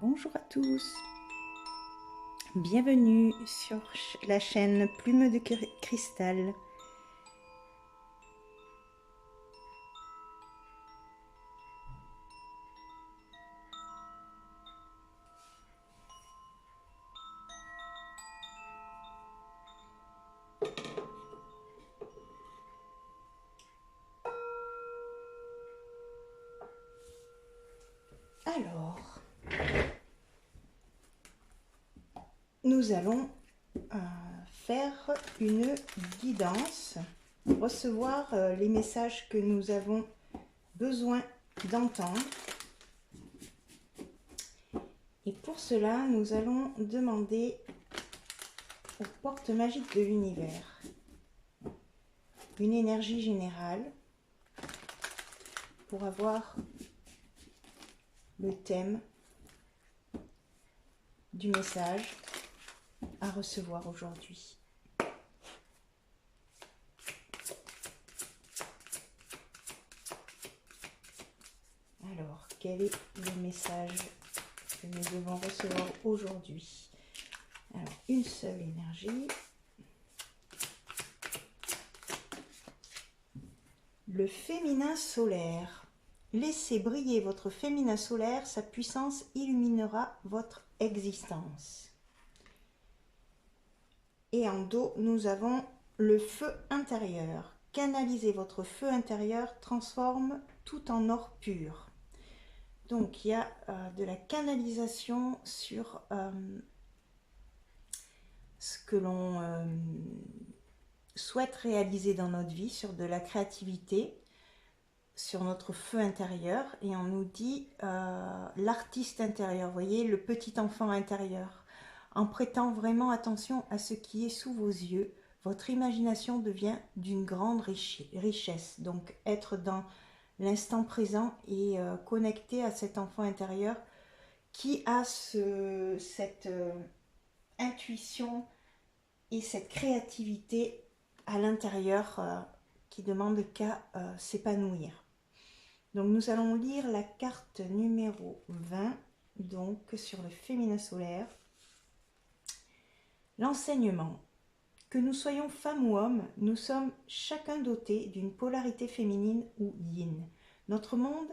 Bonjour à tous, bienvenue sur la chaîne Plume de Cristal. Alors, nous allons faire une guidance, recevoir les messages que nous avons besoin d'entendre. Et pour cela, nous allons demander aux portes magiques de l'univers une énergie générale pour avoir le thème du message à recevoir aujourd'hui. Alors, quel est le message que nous devons recevoir aujourd'hui? Alors, une seule énergie. Le féminin solaire. Laissez briller votre féminin solaire, sa puissance illuminera votre existence. Et en dos, nous avons le feu intérieur. Canalisez votre feu intérieur, transforme tout en or pur. Donc, il y a de la canalisation sur ce que l'on souhaite réaliser dans notre vie, sur de la créativité, sur notre feu intérieur. Et on nous dit l'artiste intérieur, vous voyez, le petit enfant intérieur. En prêtant vraiment attention à ce qui est sous vos yeux, votre imagination devient d'une grande richesse. Donc, être dans l'instant présent et connecté à cet enfant intérieur qui a cette intuition et cette créativité à l'intérieur qui demande qu'à s'épanouir. Donc nous allons lire la carte numéro 20, donc sur le féminin solaire. L'enseignement. Que nous soyons femmes ou hommes, nous sommes chacun dotés d'une polarité féminine ou yin. Notre monde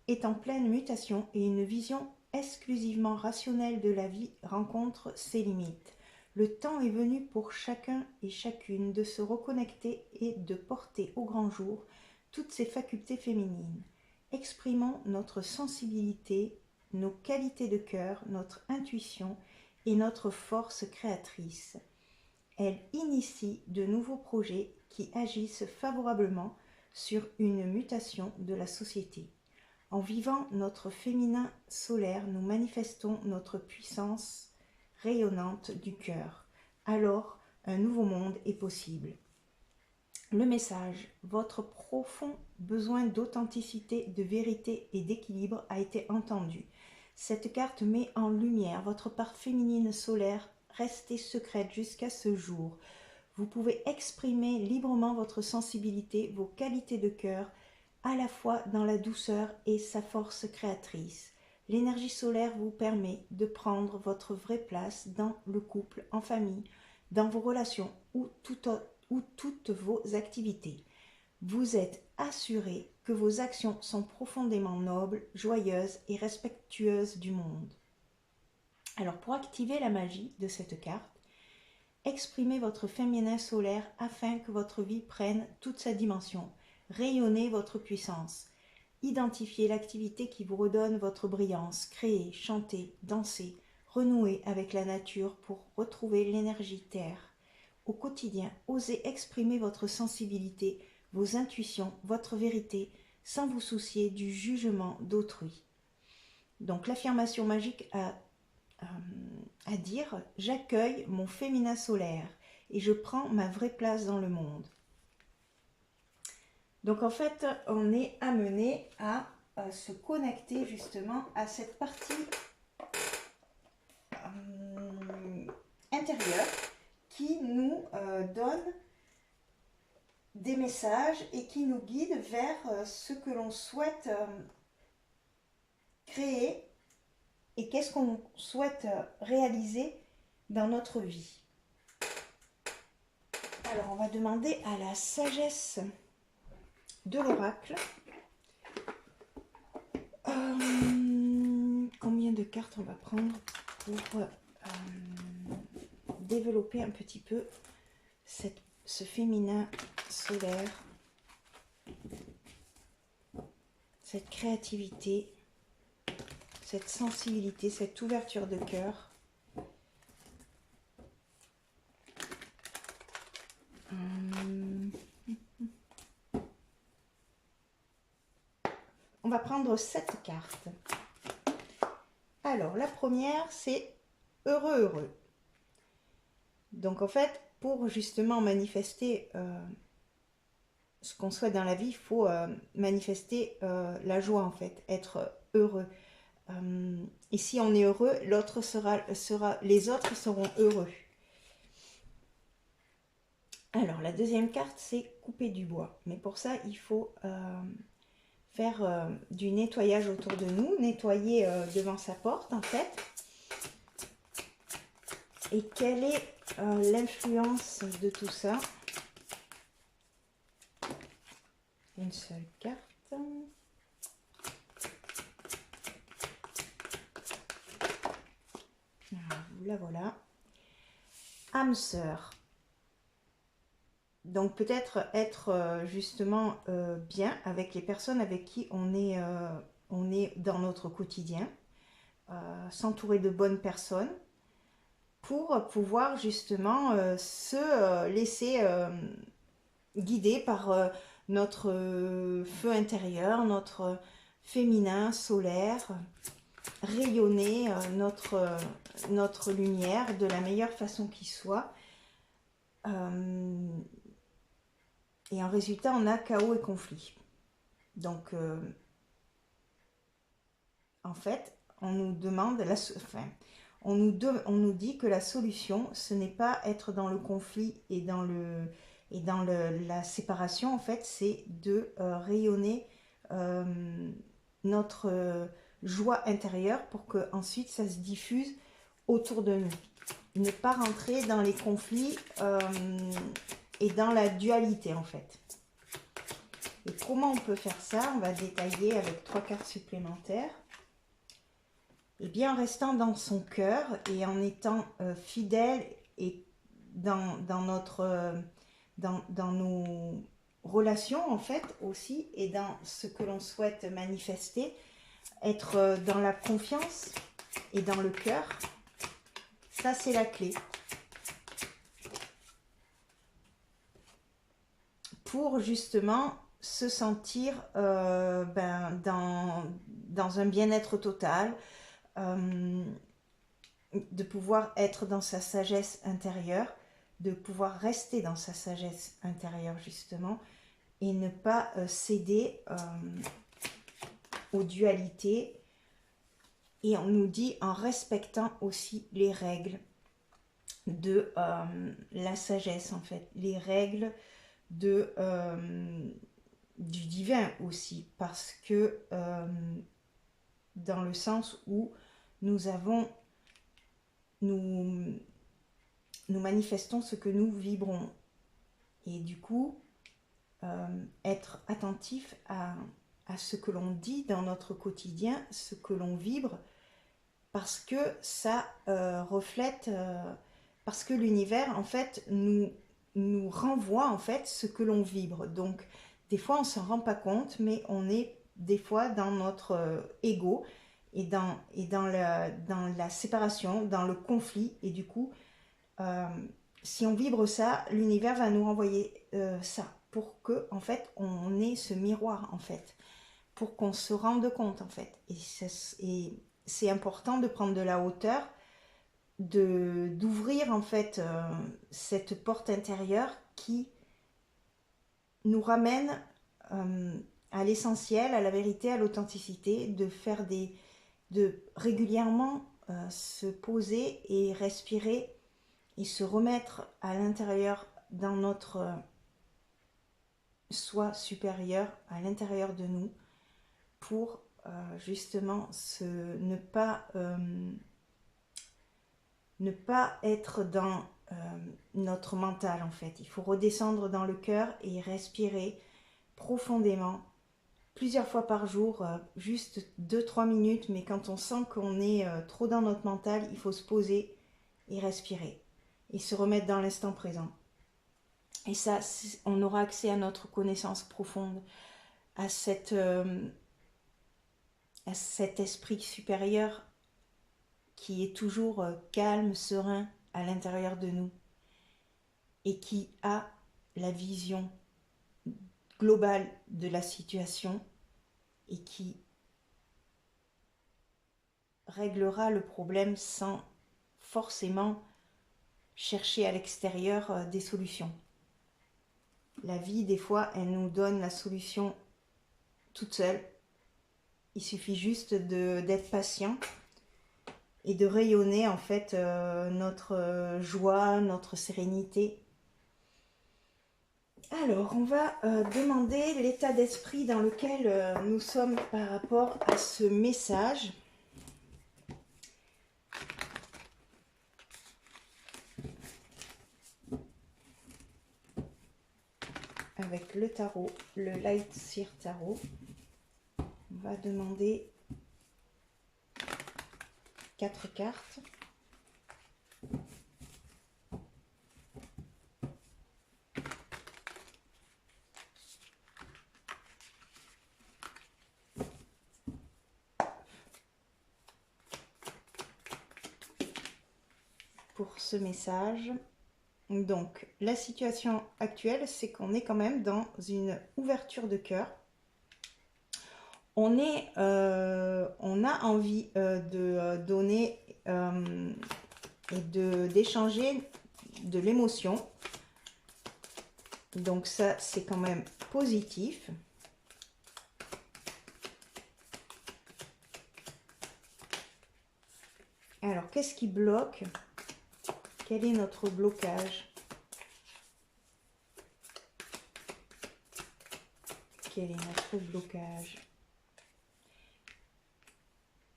est en pleine mutation et une vision exclusivement rationnelle de la vie rencontre ses limites. Le temps est venu pour chacun et chacune de se reconnecter et de porter au grand jour toutes ses facultés féminines. Exprimons notre sensibilité, nos qualités de cœur, notre intuition et notre force créatrice. Elle initie de nouveaux projets qui agissent favorablement sur une mutation de la société. En vivant notre féminin solaire, nous manifestons notre puissance rayonnante du cœur. Alors, un nouveau monde est possible. Le message, votre profond besoin d'authenticité, de vérité et d'équilibre a été entendu. Cette carte met en lumière votre part féminine solaire restée secrète jusqu'à ce jour. Vous pouvez exprimer librement votre sensibilité, vos qualités de cœur, à la fois dans la douceur et sa force créatrice. L'énergie solaire vous permet de prendre votre vraie place dans le couple, en famille, dans vos relations ou toutes vos activités. Vous êtes assuré que vos actions sont profondément nobles, joyeuses et respectueuses du monde. Alors pour activer la magie de cette carte, exprimez votre féminin solaire afin que votre vie prenne toute sa dimension. Rayonnez votre puissance. Identifiez l'activité qui vous redonne votre brillance. Créez, chantez, dansez, renouez avec la nature pour retrouver l'énergie terre. Au quotidien, osez exprimer votre sensibilité, vos intuitions, votre vérité, sans vous soucier du jugement d'autrui. Donc l'affirmation magique à dire « J'accueille mon féminin solaire et je prends ma vraie place dans le monde ». Donc en fait, on est amené à se connecter justement à cette partie intérieure qui nous donne des messages et qui nous guide vers ce que l'on souhaite créer et qu'est-ce qu'on souhaite réaliser dans notre vie. Alors, on va demander à la sagesse de l'oracle. Combien de cartes on va prendre pour développer un petit peu ce féminin solaire, cette créativité, cette sensibilité, cette ouverture de cœur. On va prendre 7 cartes. Alors, la première, c'est heureux, heureux. Donc, en fait, pour justement manifester ce qu'on souhaite dans la vie, il faut manifester la joie, en fait, être heureux. Et si on est heureux, les autres seront heureux. Alors, la deuxième carte, c'est couper du bois. Mais pour ça, il faut faire du nettoyage autour de nous, nettoyer devant sa porte, en fait. Et quelle est l'influence de tout ça? Une seule carte. La voilà. Âme sœur. Donc peut-être être justement bien avec les personnes avec qui on est dans notre quotidien, s'entourer de bonnes personnes pour pouvoir justement se laisser guider par notre feu intérieur, notre féminin solaire, rayonner notre lumière de la meilleure façon qui soit. Et en résultat, on a chaos et conflit. Donc, en fait, on nous demande, on nous dit que la solution, ce n'est pas être dans le conflit et dans la séparation. En fait, c'est de rayonner notre joie intérieure pour que ensuite ça se diffuse autour de nous. Ne pas rentrer dans les conflits et dans la dualité, en fait. Et comment on peut faire ça? On va détailler avec 3 cartes supplémentaires. Et bien en restant dans son cœur et en étant fidèle et dans nos relations, en fait, aussi, et dans ce que l'on souhaite manifester, être dans la confiance et dans le cœur, ça c'est la clé. Pour justement se sentir dans un bien-être total, de pouvoir être dans sa sagesse intérieure, de pouvoir rester dans sa sagesse intérieure justement, et ne pas céder aux dualités. Et on nous dit en respectant aussi les règles de la sagesse, en fait, les règles du divin aussi, parce que dans le sens où nous manifestons ce que nous vibrons, et du coup être attentif à ce que l'on dit dans notre quotidien, ce que l'on vibre, parce que ça reflète, parce que l'univers en fait nous renvoie en fait ce que l'on vibre. Donc des fois on s'en rend pas compte, mais on est des fois dans notre ego et dans la séparation, dans le conflit, et du coup si on vibre ça, l'univers va nous renvoyer ça, pour que en fait on ait ce miroir, en fait, pour qu'on se rende compte, en fait. Et c'est important de prendre de la hauteur, d'ouvrir en fait cette porte intérieure qui nous ramène à l'essentiel, à la vérité, à l'authenticité, de régulièrement se poser et respirer et se remettre à l'intérieur dans notre soi supérieur, à l'intérieur de nous, pour justement ne pas être dans notre mental en fait. Il faut redescendre dans le cœur et respirer profondément plusieurs fois par jour, juste 2-3 minutes, mais quand on sent qu'on est trop dans notre mental, il faut se poser et respirer et se remettre dans l'instant présent. Et ça, on aura accès à notre connaissance profonde, à cet esprit supérieur qui est toujours calme, serein à l'intérieur de nous et qui a la vision globale de la situation et qui réglera le problème sans forcément chercher à l'extérieur des solutions. La vie, des fois, elle nous donne la solution toute seule. Il suffit juste d'être patient et de rayonner en fait notre joie, notre sérénité. Alors, on va demander l'état d'esprit dans lequel nous sommes par rapport à ce message. Avec le tarot, le Light Seer Tarot, on va demander 4 cartes. Pour ce message. Donc, la situation actuelle, c'est qu'on est quand même dans une ouverture de cœur. On a envie de donner et d'échanger de l'émotion. Donc ça, c'est quand même positif. Alors, qu'est-ce qui bloque? Quel est notre blocage? Quel est notre blocage?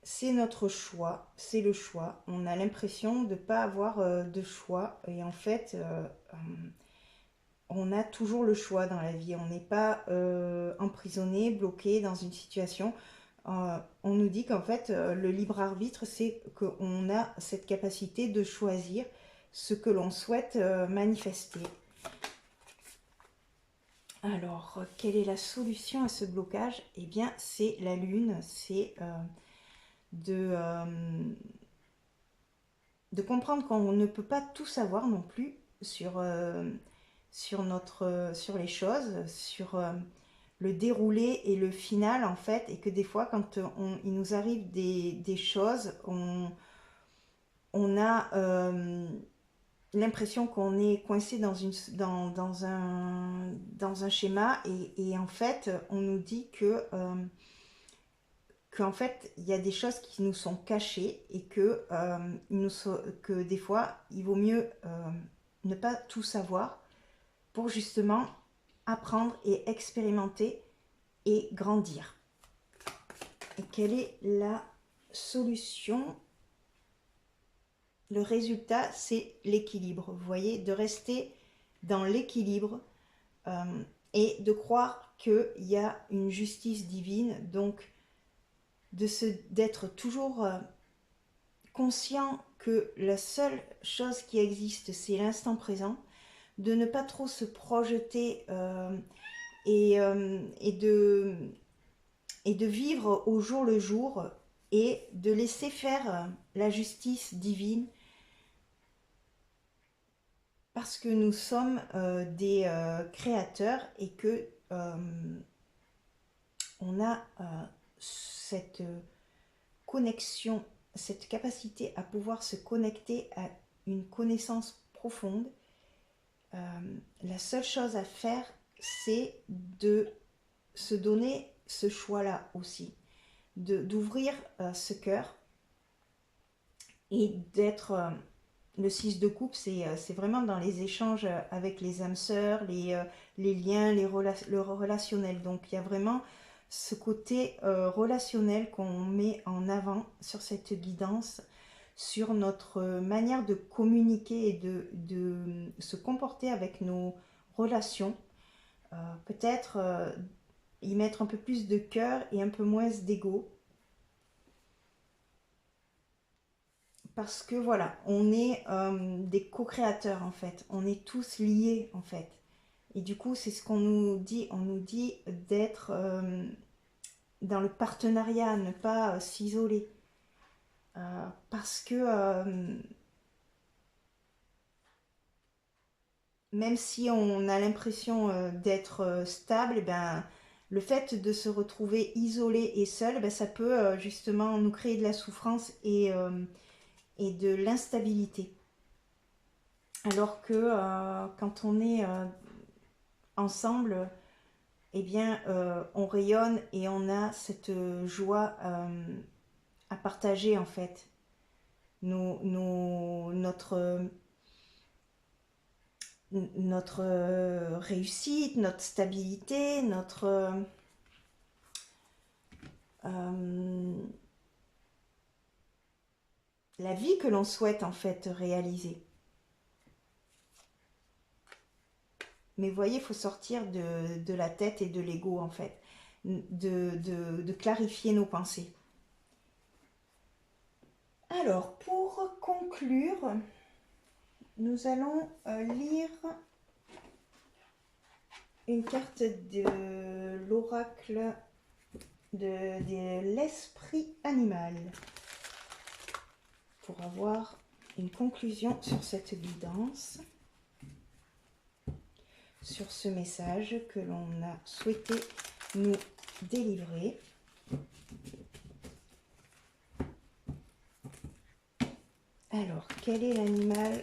C'est notre choix, c'est le choix. On a l'impression de ne pas avoir de choix. Et en fait, on a toujours le choix dans la vie. On n'est pas emprisonné, bloqué dans une situation. On nous dit qu'en fait, le libre arbitre, c'est qu'on a cette capacité de choisir ce que l'on souhaite manifester. Alors, quelle est la solution à ce blocage? Eh bien, c'est la lune, c'est de comprendre qu'on ne peut pas tout savoir non plus sur les choses, sur le déroulé et le final en fait, et que des fois quand il nous arrive des choses, on a l'impression qu'on est coincé dans un schéma et en fait on nous dit qu'en fait il y a des choses qui nous sont cachées et que des fois il vaut mieux ne pas tout savoir pour justement apprendre et expérimenter et grandir. Et quelle est la solution? Le résultat, c'est l'équilibre. Vous voyez, de rester dans l'équilibre et de croire qu'il y a une justice divine. Donc, d'être toujours conscient que la seule chose qui existe, c'est l'instant présent. De ne pas trop se projeter et de vivre au jour le jour et de laisser faire la justice divine parce que nous sommes des créateurs et que on a cette connexion, cette capacité à pouvoir se connecter à une connaissance profonde. La seule chose à faire, c'est de se donner ce choix-là aussi, d'ouvrir ce cœur et d'être... le 6 de coupe, c'est vraiment dans les échanges avec les âmes sœurs, les liens, le relationnel. Donc il y a vraiment ce côté relationnel qu'on met en avant sur cette guidance, sur notre manière de communiquer et de se comporter avec nos relations. Peut-être y mettre un peu plus de cœur et un peu moins d'ego. Parce que voilà, on est des co-créateurs en fait. On est tous liés en fait. Et du coup, c'est ce qu'on nous dit. On nous dit d'être dans le partenariat, ne pas s'isoler. Parce que même si on a l'impression d'être stable, eh ben, le fait de se retrouver isolé et seul, ben, ça peut justement nous créer de la souffrance et de l'instabilité. Alors que quand on est ensemble, eh bien, on rayonne et on a cette joie à partager en fait. Notre réussite, notre stabilité, la vie que l'on souhaite en fait réaliser. Mais vous voyez, il faut sortir de la tête et de l'ego en fait, de clarifier nos pensées. Alors, pour conclure, nous allons lire une carte de l'oracle de l'esprit animal pour avoir une conclusion sur cette guidance, sur ce message que l'on a souhaité nous délivrer. Alors, quel est l'animal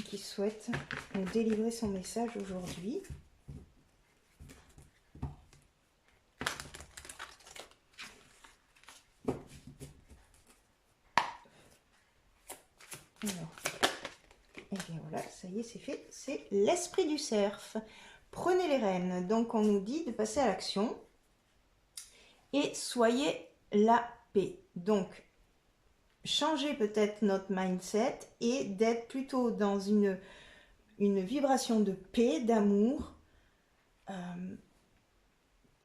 qui souhaite nous délivrer son message aujourd'hui? Alors, et bien voilà, ça y est, c'est fait. C'est l'esprit du cerf. Prenez les rênes. Donc, on nous dit de passer à l'action et soyez la paix. Donc, changer peut-être notre mindset et d'être plutôt dans une vibration de paix, d'amour,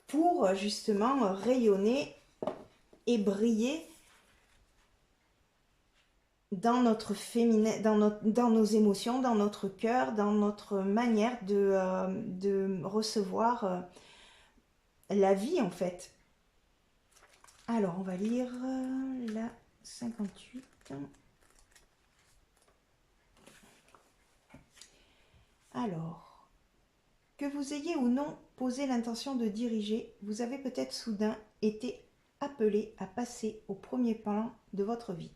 pour justement rayonner et briller dans notre féminin, dans nos émotions, dans notre cœur, dans notre manière de recevoir la vie en fait. Alors, on va lire la 58. Alors, que vous ayez ou non posé l'intention de diriger, vous avez peut-être soudain été appelé à passer au premier plan de votre vie.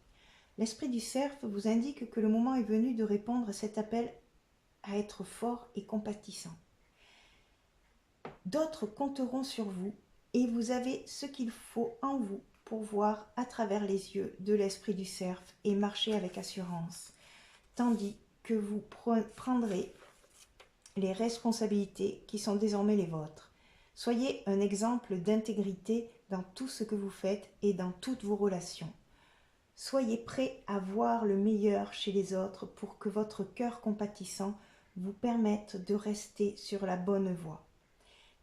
L'esprit du cerf vous indique que le moment est venu de répondre à cet appel à être fort et compatissant. D'autres compteront sur vous et vous avez ce qu'il faut en vous pour voir à travers les yeux de l'esprit du cerf et marcher avec assurance, tandis que vous prendrez les responsabilités qui sont désormais les vôtres. Soyez un exemple d'intégrité dans tout ce que vous faites et dans toutes vos relations. Soyez prêts à voir le meilleur chez les autres pour que votre cœur compatissant vous permette de rester sur la bonne voie.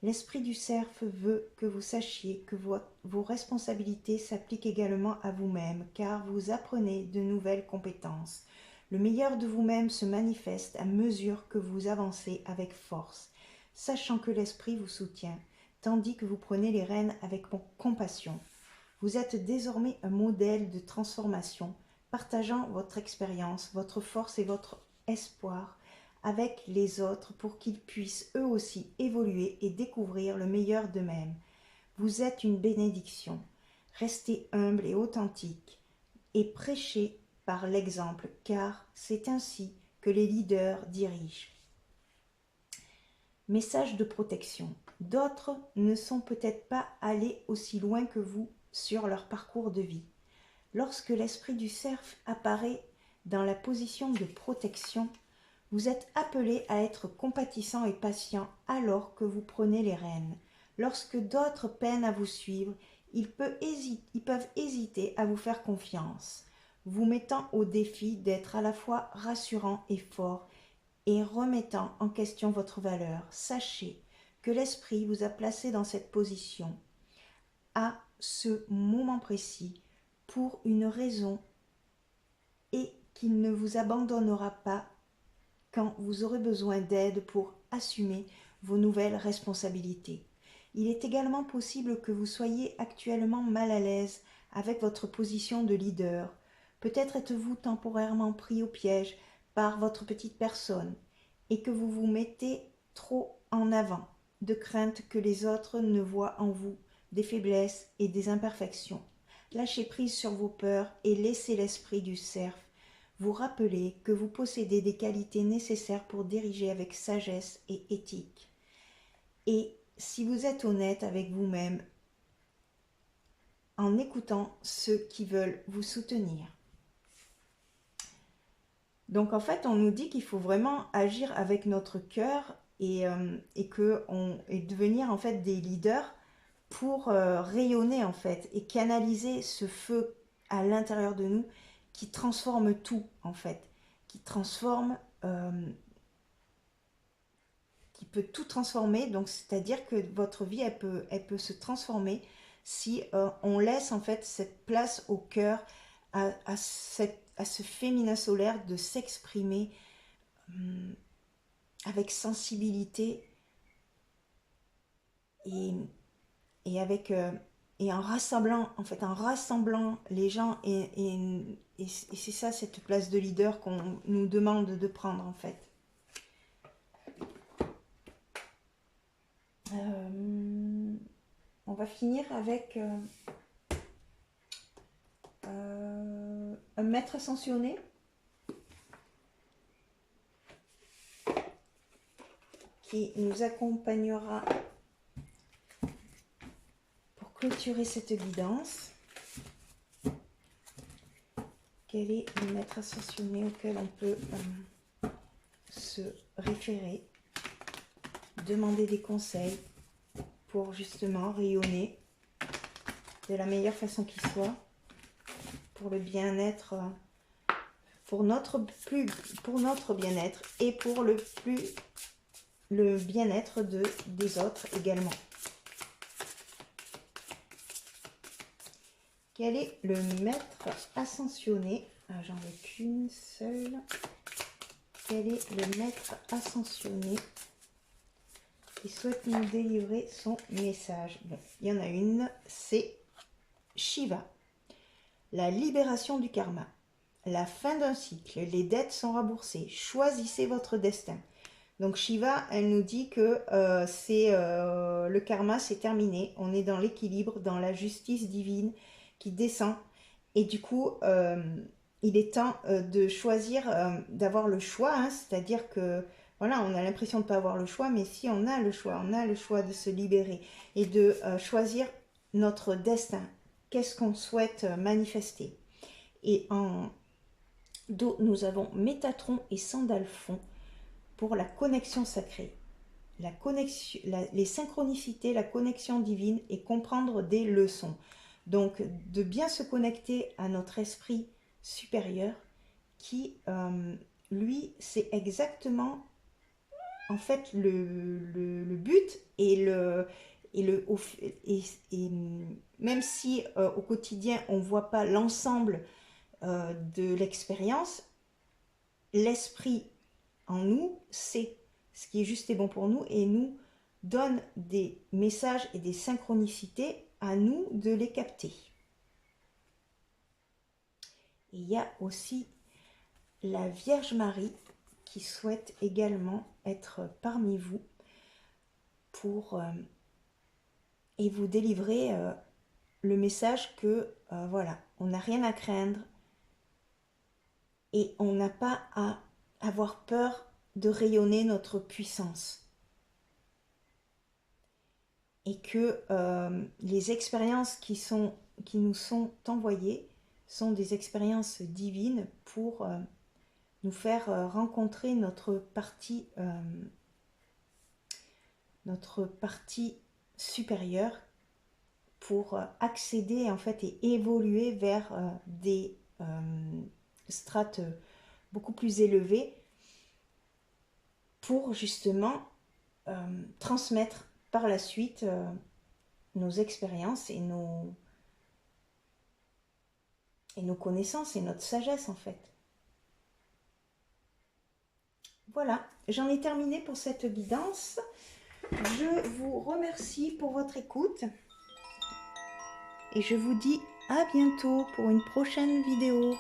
L'esprit du cerf veut que vous sachiez que vos responsabilités s'appliquent également à vous-même, car vous apprenez de nouvelles compétences. Le meilleur de vous-même se manifeste à mesure que vous avancez avec force, sachant que l'esprit vous soutient, tandis que vous prenez les rênes avec compassion. Vous êtes désormais un modèle de transformation, partageant votre expérience, votre force et votre espoir avec les autres pour qu'ils puissent eux aussi évoluer et découvrir le meilleur d'eux-mêmes. Vous êtes une bénédiction. Restez humble et authentique et prêchez par l'exemple, car c'est ainsi que les leaders dirigent. Message de protection. D'autres ne sont peut-être pas allés aussi loin que vous sur leur parcours de vie. Lorsque l'esprit du cerf apparaît dans la position de protection, vous êtes appelé à être compatissant et patient alors que vous prenez les rênes. Lorsque d'autres peinent à vous suivre, ils peuvent hésiter à vous faire confiance, vous mettant au défi d'être à la fois rassurant et fort et remettant en question votre valeur. Sachez que l'esprit vous a placé dans cette position à ce moment précis pour une raison et qu'il ne vous abandonnera pas quand vous aurez besoin d'aide pour assumer vos nouvelles responsabilités. Il est également possible que vous soyez actuellement mal à l'aise avec votre position de leader. Peut-être êtes-vous temporairement pris au piège par votre petite personne et que vous vous mettez trop en avant, de crainte que les autres ne voient en vous des faiblesses et des imperfections. Lâchez prise sur vos peurs et laissez l'esprit du cerf vous rappeler que vous possédez des qualités nécessaires pour diriger avec sagesse et éthique. Et si vous êtes honnête avec vous-même en écoutant ceux qui veulent vous soutenir. Donc en fait, on nous dit qu'il faut vraiment agir avec notre cœur et devenir en fait des leaders pour rayonner en fait et canaliser ce feu à l'intérieur de nous qui transforme tout en fait, qui transforme, qui peut tout transformer. Donc c'est-à-dire que votre vie elle peut se transformer si on laisse en fait cette place au cœur à ce féminin solaire de s'exprimer avec sensibilité et, avec et en rassemblant les gens et c'est ça cette place de leader qu'on nous demande de prendre en fait. On va finir avec un maître ascensionné qui nous accompagnera pour clôturer cette guidance. Quel est le maître ascensionné auquel on peut se référer, demander des conseils pour justement rayonner de la meilleure façon qui soit, pour le bien-être, pour notre bien-être et pour le bien-être des autres également. Quel est le maître ascensionné? J'en ai qu'une seule. Quel est le maître ascensionné qui souhaite nous délivrer son message? Bon, il y en a une, c'est Shiva. La libération du karma. La fin d'un cycle. Les dettes sont remboursées. Choisissez votre destin. Donc Shiva, elle nous dit que le karma, c'est terminé. On est dans l'équilibre, dans la justice divine qui descend. Et du coup, il est temps de choisir, d'avoir le choix. Hein, c'est-à-dire que, voilà, on a l'impression de ne pas avoir le choix, mais si on a le choix de se libérer et de choisir notre destin. Qu'est-ce qu'on souhaite manifester? Et en dos, nous avons Métatron et Sandalphon pour la connexion sacrée. La connexion, les synchronicités, la connexion divine et comprendre des leçons. Donc, de bien se connecter à notre esprit supérieur qui, lui, c'est exactement, en fait, le but et même si au quotidien, on ne voit pas l'ensemble de l'expérience, l'esprit en nous sait ce qui est juste et bon pour nous et nous donne des messages et des synchronicités à nous de les capter. Et il y a aussi la Vierge Marie qui souhaite également être parmi vous pour et vous délivrer le message que voilà, on n'a rien à craindre et on n'a pas à avoir peur de rayonner notre puissance. Et que les expériences qui nous sont envoyées sont des expériences divines pour nous faire rencontrer notre partie supérieures pour accéder en fait et évoluer vers des strates beaucoup plus élevées pour justement transmettre par la suite nos expériences et nos connaissances et notre sagesse en fait. Voilà, j'en ai terminé pour cette guidance. Je vous remercie pour votre écoute et je vous dis à bientôt pour une prochaine vidéo.